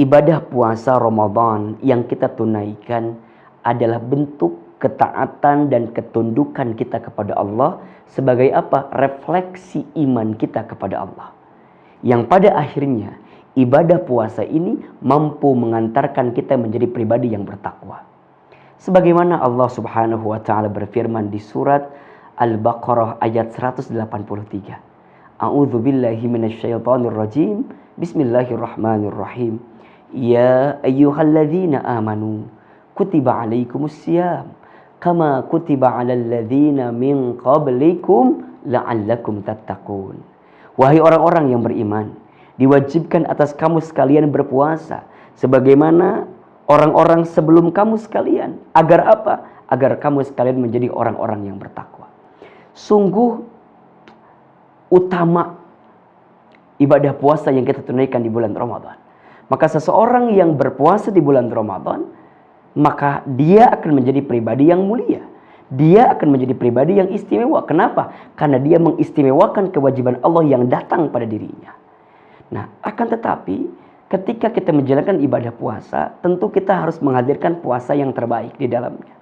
ibadah puasa Ramadan yang kita tunaikan adalah bentuk ketaatan dan ketundukan kita kepada Allah sebagai apa? Refleksi iman kita kepada Allah. Yang pada akhirnya ibadah puasa ini mampu mengantarkan kita menjadi pribadi yang bertakwa. Sebagaimana Allah Subhanahu wa taala berfirman di surat Al-Baqarah ayat 183. A'udzu billahi minasyaitonir rajim. Bismillahirrahmanirrahim. Ya ayyuhalladzina amanu kutiba alaikumusiyam kama kutiba alal ladzina min qablikum la'allakum tattaqun. Wahai orang-orang yang beriman, diwajibkan atas kamu sekalian berpuasa sebagaimana orang-orang sebelum kamu sekalian. Agar apa? Agar kamu sekalian menjadi orang-orang yang bertakwa. Sungguh utama ibadah puasa yang kita tunaikan di bulan Ramadan. Maka seseorang yang berpuasa di bulan Ramadan, maka dia akan menjadi pribadi yang mulia. Dia akan menjadi pribadi yang istimewa. Kenapa? Karena dia mengistimewakan kewajiban Allah yang datang pada dirinya. Nah, akan tetapi ketika kita menjalankan ibadah puasa, tentu kita harus menghadirkan puasa yang terbaik di dalamnya.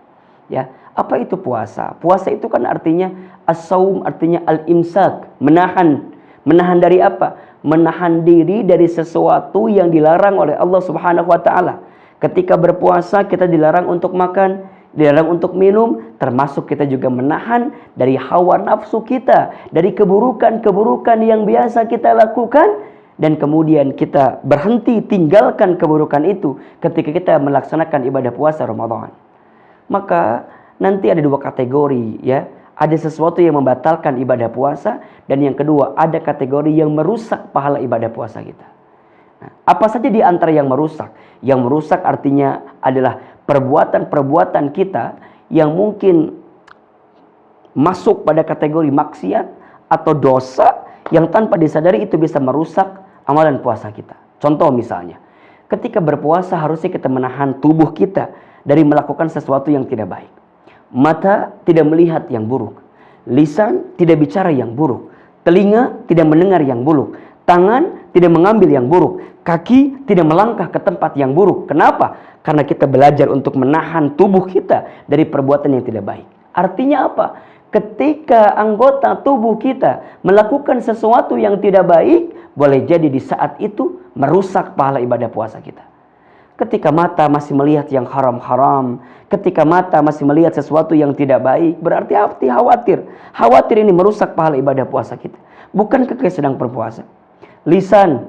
Ya, apa itu puasa? Puasa itu kan artinya as-saum, artinya al-imsak, menahan. Menahan dari apa? Menahan diri dari sesuatu yang dilarang oleh Allah Subhanahu wa taala. Ketika berpuasa kita dilarang untuk makan, dilarang untuk minum, termasuk kita juga menahan dari hawa nafsu kita, dari keburukan-keburukan yang biasa kita lakukan, dan kemudian kita berhenti tinggalkan keburukan itu ketika kita melaksanakan ibadah puasa Ramadan. Maka nanti ada dua kategori, ya. Ada sesuatu yang membatalkan ibadah puasa, dan yang kedua ada kategori yang merusak pahala ibadah puasa kita. Nah, apa saja di antara yang merusak? Yang merusak artinya adalah perbuatan-perbuatan kita yang mungkin masuk pada kategori maksiat atau dosa yang tanpa disadari itu bisa merusak amalan puasa kita. Contoh misalnya, ketika berpuasa harusnya kita menahan tubuh kita dari melakukan sesuatu yang tidak baik. Mata tidak melihat yang buruk, lisan tidak bicara yang buruk, telinga tidak mendengar yang buruk, tangan tidak mengambil yang buruk, kaki tidak melangkah ke tempat yang buruk. Kenapa? Karena kita belajar untuk menahan tubuh kita dari perbuatan yang tidak baik. Artinya apa? Ketika anggota tubuh kita melakukan sesuatu yang tidak baik, boleh jadi di saat itu merusak pahala ibadah puasa kita. Ketika mata masih melihat yang haram-haram, ketika mata masih melihat sesuatu yang tidak baik, berarti hati khawatir. Khawatir ini merusak pahala ibadah puasa kita. Bukankah kita sedang berpuasa? Lisan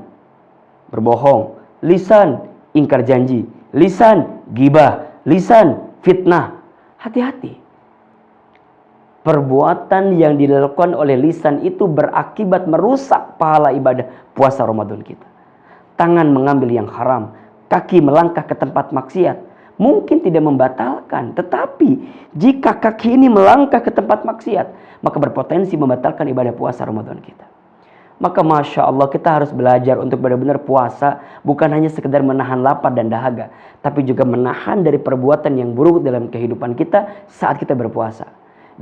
berbohong, lisan ingkar janji, lisan gibah, lisan fitnah. Hati-hati. Perbuatan yang dilakukan oleh lisan itu berakibat merusak pahala ibadah puasa Ramadan kita. Tangan mengambil yang haram, kaki melangkah ke tempat maksiat. Mungkin tidak membatalkan, tetapi jika kaki ini melangkah ke tempat maksiat, maka berpotensi membatalkan ibadah puasa Ramadan kita. Maka Masya Allah kita harus belajar untuk benar-benar puasa, bukan hanya sekedar menahan lapar dan dahaga, tapi juga menahan dari perbuatan yang buruk dalam kehidupan kita saat kita berpuasa.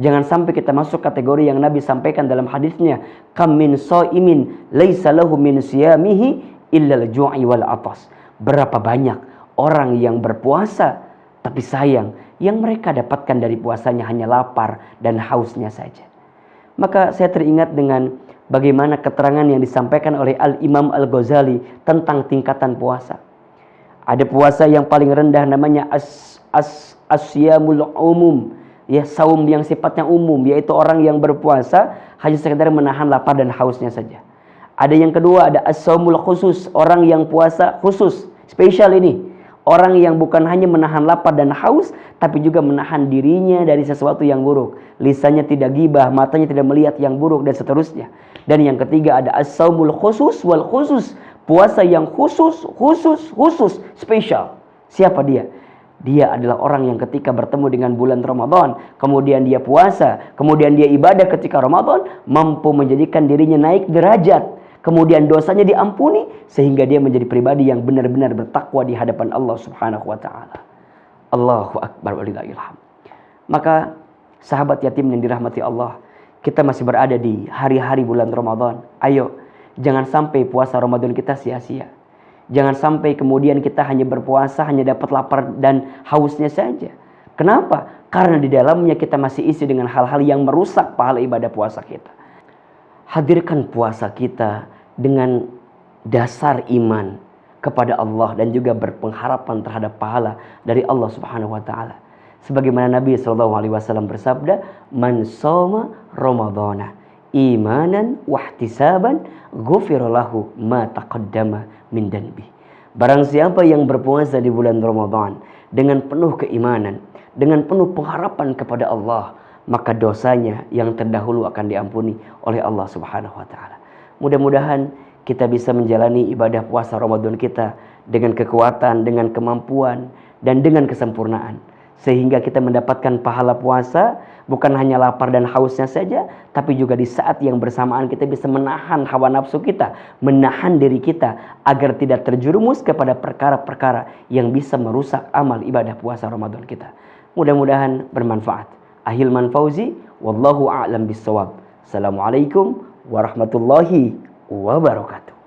Jangan sampai kita masuk kategori yang Nabi sampaikan dalam hadisnya, kam min shaimin laisa lahu min siyamihi illa al-ju'i wal atas. Berapa banyak orang yang berpuasa, tapi sayang yang mereka dapatkan dari puasanya hanya lapar dan hausnya saja. Maka saya teringat dengan bagaimana keterangan yang disampaikan oleh Al-Imam Al-Ghazali tentang tingkatan puasa. Ada puasa yang paling rendah namanya as-siyamul umum, ya, saum yang sifatnya umum, yaitu orang yang berpuasa hanya sekedar menahan lapar dan hausnya saja. Ada yang kedua, ada as-saumul khusus, orang yang puasa khusus, spesial ini. Orang yang bukan hanya menahan lapar dan haus, tapi juga menahan dirinya dari sesuatu yang buruk. Lisannya tidak gibah, matanya tidak melihat yang buruk, dan seterusnya. Dan yang ketiga ada as-saumul khusus wal khusus, puasa yang khusus, spesial. Siapa dia? Dia adalah orang yang ketika bertemu dengan bulan Ramadan, kemudian dia puasa, kemudian dia ibadah ketika Ramadan, mampu menjadikan dirinya naik derajat. Kemudian dosanya diampuni, sehingga dia menjadi pribadi yang benar-benar bertakwa di hadapan Allah Subhanahu wa ta'ala. Allahu Akbar walillahilhamd. Maka sahabat yatim yang dirahmati Allah, kita masih berada di hari-hari bulan Ramadan. Ayo, jangan sampai puasa Ramadan kita sia-sia. Jangan sampai kemudian kita hanya berpuasa, hanya dapat lapar dan hausnya saja. Kenapa? Karena di dalamnya kita masih isi dengan hal-hal yang merusak pahala ibadah puasa kita. Hadirkan puasa kita dengan dasar iman kepada Allah dan juga berpengharapan terhadap pahala dari Allah Subhanahu wa taala. Sebagaimana Nabi sallallahu alaihi wasallam bersabda, "Man shoma Ramadhana imanan wahtisaban, ghufira lahu ma taqaddama min danbi." Barang siapa yang berpuasa di bulan Ramadan dengan penuh keimanan, dengan penuh pengharapan kepada Allah, maka dosanya yang terdahulu akan diampuni oleh Allah Subhanahu wa taala. Mudah-mudahan kita bisa menjalani ibadah puasa Ramadan kita dengan kekuatan, dengan kemampuan, dan dengan kesempurnaan. Sehingga kita mendapatkan pahala puasa bukan hanya lapar dan hausnya saja, tapi juga di saat yang bersamaan kita bisa menahan hawa nafsu kita, menahan diri kita agar tidak terjerumus kepada perkara-perkara yang bisa merusak amal ibadah puasa Ramadan kita. Mudah-mudahan bermanfaat. Ahilman Fauzi, wallahu a'lam bissawab. Assalamualaikum warahmatullahi wabarakatuh.